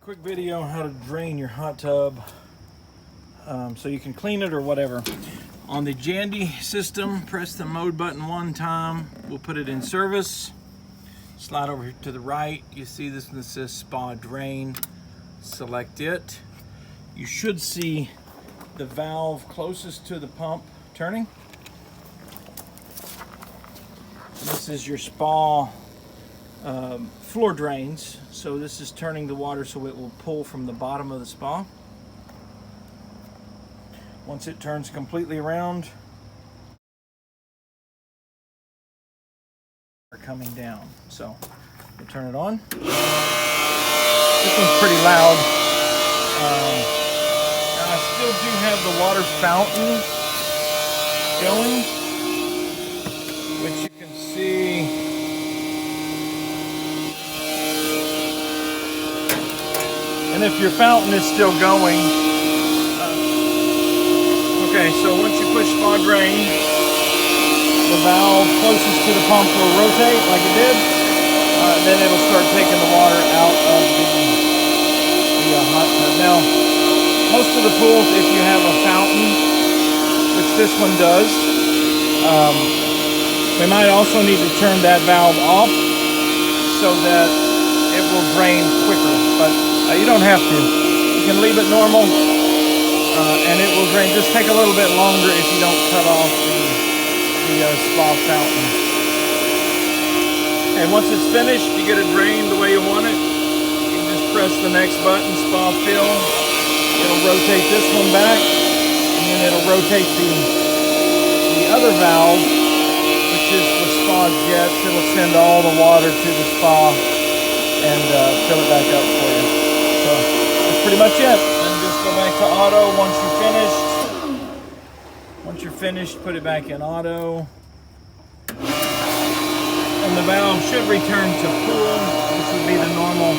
Quick video on how to drain your hot tub so you can clean it or whatever. On the JANDY system, press the mode button one time. We'll put it in service. Slide over here to the right. You see this one that says spa drain. Select it. You should see the valve closest to the pump turning. This is your spa floor drains. So this is turning the water so it will pull from the bottom of the spa. Once it turns completely around, are coming down. So we'll turn it on. This one's pretty loud. Now I still do have the water fountain going, which you can see. And if your fountain is still going, okay, so once you push spa drain, the valve closest to the pump will rotate like it did. Then it'll start taking the water out of the hot tub. Now, most of the pools, if you have a fountain, which this one does, we might also need to turn that valve off so that it will drain quicker. But you don't have to. You can leave it normal and it will drain. Just take a little bit longer if you don't cut off the spa fountain. And once it's finished, you get it drained the way you want it. You can just press the next button, spa fill. It'll rotate this one back, and then it'll rotate the other valve, which is the spa jets. It'll send all the water to the spa and fill it back up for you. So that's pretty much it. And just go back to auto once you're finished. Once you're finished, put it back in auto. And the valve should return to full, which would be the normal